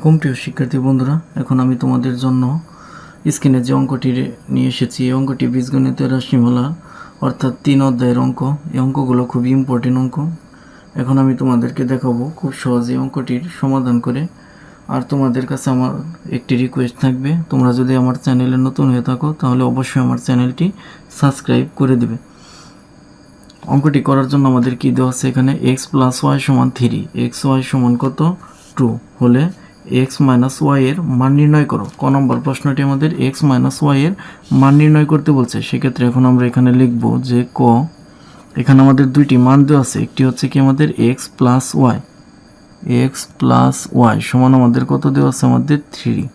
আলাইকুম প্রিয় শিক্ষার্থী বন্ধুরা, এখন আমি তোমাদের জন্য স্ক্রিনে যে অঙ্কটি নিয়ে এসেছি, এই অঙ্কটি বীজগণিতের রাশিমালা অর্থাৎ 3 অধ্যায়ের অঙ্ক। এই অঙ্কগুলো খুবই ইম্পর্টেন্ট অঙ্ক। এখন আমি তোমাদেরকে দেখাবো খুব সহজে অঙ্কটির সমাধান করে। আর তোমাদের কাছে আমার একটি রিকোয়েস্ট থাকবে, তোমরা যদি আমার চ্যানেলে নতুন হয়ে থাকো তাহলে অবশ্যই আমার চ্যানেলটি সাবস্ক্রাইব করে দেবে। অঙ্কটি করার জন্য আমাদের কি দেওয়া আছে, এখানে x + y = 3, xy = কত 2 হলে x - y এর মান নির্ণয় করো। ক নম্বর প্রশ্নটি আমাদের x - y এর মান নির্ণয় করতে বলছে। সেক্ষেত্রে এখন আমরা এখানে লিখব যে ক, এখানে আমাদের দুইটি মান দেওয়া আছে। একটি হচ্ছে কি আমাদের x + y, x + y সমান আমাদের কত দেওয়া আছে, আমাদের 3,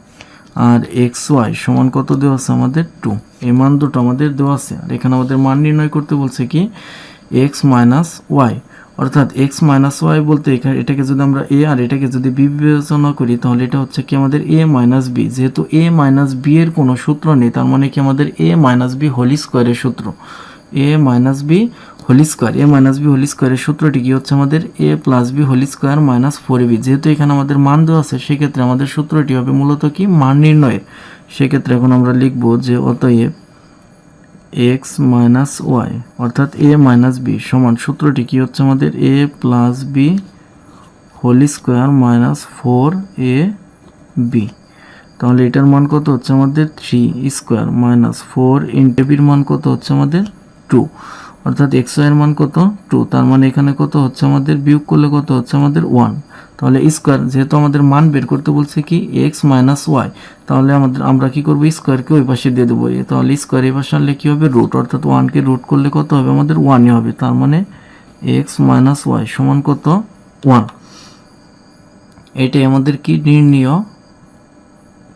আর xy সমান কত দেওয়া আছে, আমাদের 2। এই মান দুটো আমাদের দেওয়া আছে। আর এখানে আমাদের মান নির্ণয় করতে বলছে কি x - y, অর্থাৎ x - y বলতে এটাকে যদি আমরা a আর এটাকে যদি b বিবেচনা করি তাহলে এটা হচ্ছে কি আমাদের a - b। যেহেতু a - b এর কোনো সূত্র নেই, তার মানে কি আমাদের a - b হোল স্কয়ারের সূত্র, a - b whole square. a - b whole স্কয়ারের সূত্রটি কি হচ্ছে আমাদের a + b whole square - 4ab। যেহেতু এখানে আমাদের মান দেওয়া আছে, সেক্ষেত্রে আমাদের সূত্রটি হবে মূলত কি মান নির্ণয়ের। সেক্ষেত্রে এখন আমরা লিখব যে অতএব x - y অর্থাৎ a - b সমান সূত্রটি কি হচ্ছে আমাদের a + b whole square -4ab। তাহলে এটার মান কত হচ্ছে আমাদের 3 স্কয়ার -4 ইনটু b এর মান কত হচ্ছে আমাদের 2, অর্থাৎ x এর মান কত 2। তার মানে এখানে কত হচ্ছে আমাদের, বিয়োগ করলে কত হচ্ছে আমাদের 1। তাহলে স্কয়ার, যেহেতু আমাদের মান বের করতে বলছে কি x - y, তাহলে আমরা কি করব, স্কয়ারকে ওই পাশে দিয়ে দেবো। তাহলে স্কয়ার এই পাশে আনলে কি হবে, রুট, অর্থাৎ 1 কে রুট করলে কত হবে আমাদের 1ই হবে। তার মানে x - y সমান কত 1। এটাই আমাদের কি নির্ণীয়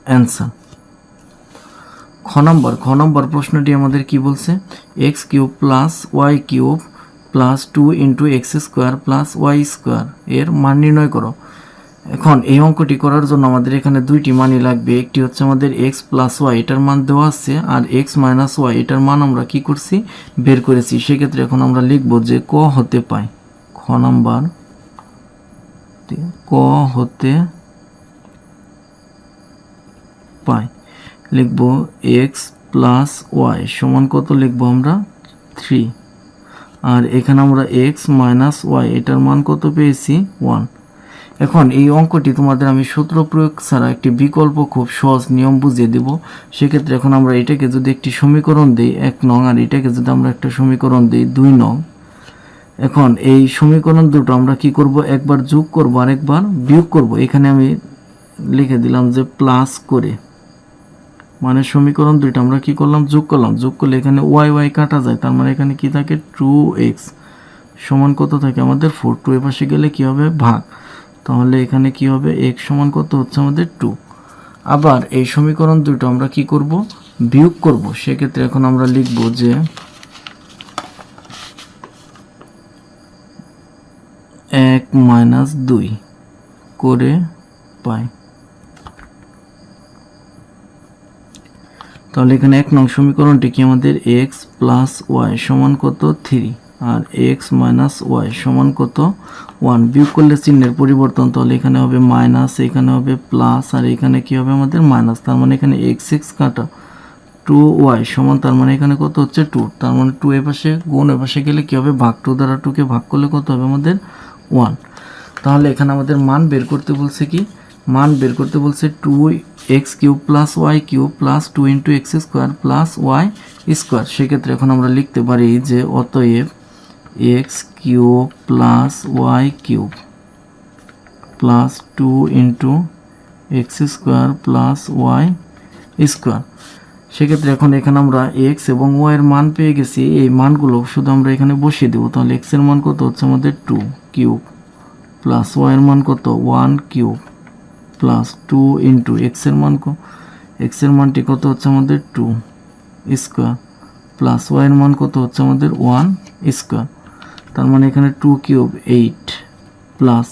অ্যান্সার। খ নম্বর প্রশ্নটি আমাদের কি বলছে, x³ + y³ + 2 × x² + y² এর মান নির্ণয় করো। এখন এই অঙ্কটি করার জন্য আমাদের এখানে দুইটি মানই লাগবে। একটি হচ্ছে আমাদের x + y, এটার মান দেওয়া আছে, আর x - y এটার মান আমরা কি করছি, বের করেছি। সেক্ষেত্রে এখন আমরা লিখব যে ক হতে পাই, খ নাম্বার ক হতে পাই লিখব x + y সমান কত লিখব আমরা 3, আর এখানে আমরা x - y এটার মান কত পেয়েছি 1। এখন এই অঙ্কটি তোমাদের আমি সূত্র প্রয়োগ ছাড়া একটি বিকল্প খুব সহজ নিয়ম বুঝিয়ে দেব। সেক্ষেত্রে এখন আমরা এটাকে যদি একটি সমীকরণ দিই 1 নং, আর এটাকে যদি আমরা একটা সমীকরণ দিই 2 নং, এখন এই সমীকরণ দুটো আমরা কি করব, একবার যোগ করব আর একবার বিয়োগ করব। এখানে আমি লিখে দিলাম যে প্লাস করে, মানে সমীকরণ দুইটা আমরা কি করলাম, যোগ করলাম। যোগ করলে এখানে y কাটা যায়, তার মানে এখানে কি থাকে 2x সমান কত থাকে আমাদের 4। 2 এর পাশে গেলে কি হবে, ভাগ। তাহলে এখানে কি হবে, x সমান কত হচ্ছে আমাদের 2। আবার এই সমীকরণ দুটো আমরা কি করব, বিয়োগ করব। সেক্ষেত্রে এখন আমরা লিখব যে 1 - 2 করে পাই। তাহলে এখানে 1 নং সমীকরণটি কি আমাদের x + y সমান কত 3, আর x - y সমান কত 1। বিয়োগ করলে চিহ্নের পরিবর্তন, তাহলে এখানে হবে মাইনাস, এখানে হবে প্লাস, আর এখানে কি হবে আমাদের মাইনাস। তার মানে এখানে x কাটা 2y সমান, তার মানে এখানে কত হচ্ছে 2। তার মানে 2 এর পাশে গুণ এর পাশে গেলে কি হবে, ভাগ। 2 দ্বারা 2 কে ভাগ করলে কত হবে আমাদের 1। তাহলে এখানে আমাদের মান বের করতে বলছে কি, মান বের করতে বলছে 2x³ + y³ + 2 × x² + y²। সেক্ষেত্রে এখন আমরা লিখতে পারি যে অতএব x³ + y³ + 2 × x² + y²। সেক্ষেত্রে এখন এখানে আমরা x এবং y এর মান পেয়ে গেছি। এই মানগুলো শুধু আমরা এখানে বসিয়ে দেবো। তাহলে x এর মান কত হচ্ছে আমাদের 2³ প্লাস y এর মান কত 1³ প্লাস 2 ইন্টু x এর মানটি কত হচ্ছে আমাদের 2² প্লাস y এর মান কত হচ্ছে আমাদের 1²। তার মানে এখানে 2³ 8 প্লাস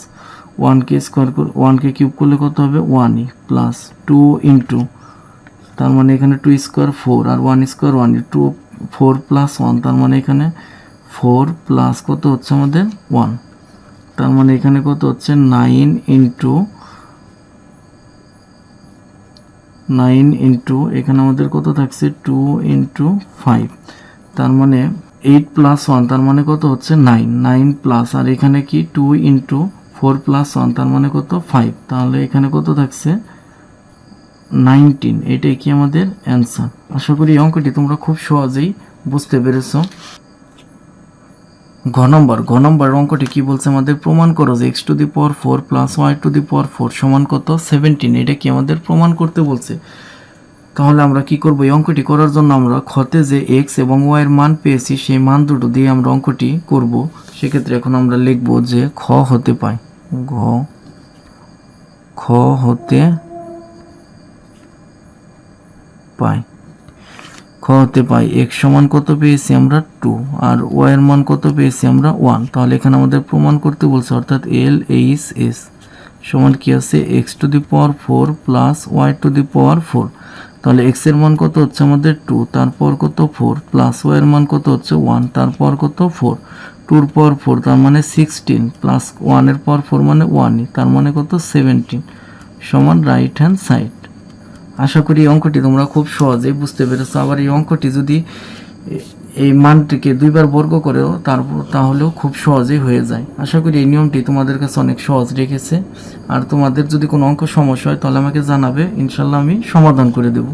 1কে কিউব করলে কত হবে 1 প্লাস 2 ইন্টু, তার মানে এখানে 2² 4 আর 1² 1, 2 4 প্লাস 1, তার মানে এখানে 4 প্লাস কত হচ্ছে আমাদের 1। তার মানে এখানে কত হচ্ছে 9 × 9 ইন্টু এখানে আমাদের কত থাকছে 2 ইন্টু 5, তার মানে 8 প্লাস 1, তার মানে কত হচ্ছে 9, 9 প্লাস, আর এখানে কি 2 ইন্টু 4 প্লাস 1, তার মানে কত 5, তাহলে এখানে কত থাকছে 19। এটাই কি আমাদের অ্যান্সার। আশা করি এই অঙ্কটি তোমরা খুব সহজেই বুঝতে পেরেছো। ঘ নম্বর অঙ্কটি কি বলছে আমাদের, প্রমাণ করো যে x to the power 4 plus y to the power 4 সমান কত 17। এটা কি আমাদের প্রমাণ করতে বলছে। তাহলে আমরা কি করব, এই অঙ্কটি করার জন্য আমরা খতে যে x এবং y এর মান পেয়েছি সেই মান দুটো দিয়ে আমরা অঙ্কটি করব। সেক্ষেত্রে এখন আমরা লিখব যে খ হতে পাই, খ হতে পাই, খ হতে পাই x সমান কত পেয়েছি আমরা 2 আর y এর মান কত পেয়েছি আমরা 1। তাহলে এখানে আমাদের প্রমাণ করতে বলছে, অর্থাৎ LHS সমান কি আছে x to the power 4 plus y to the power 4। তাহলে x এর মান কত হচ্ছে আমাদের 2, তারপর কত 4, প্লাস y এর মান কত হচ্ছে 1, তারপর কত 4, 2 এর পাওয়ার 4 তার মানে 16, প্লাস 1 এর পাওয়ার 4 মানে 1, তার মানে কত 17 সমান রাইট হ্যান্ড সাইড। আশা করি এই অঙ্কটি তোমরা খুব সহজেই বুঝতে পেরেছো। আবার এই অঙ্কটি যদি এই মানটিকে দুইবার বর্গ করেও তাহলেও খুব সহজেই হয়ে যায়। আশা করি এই নিয়মটি তোমাদের কাছে অনেক সহজ রেখেছে। আর তোমাদের যদি কোনো অঙ্ক সমস্যা হয় তাহলে আমাকে জানাবে, ইনশাল্লাহ আমি সমাধান করে দেব।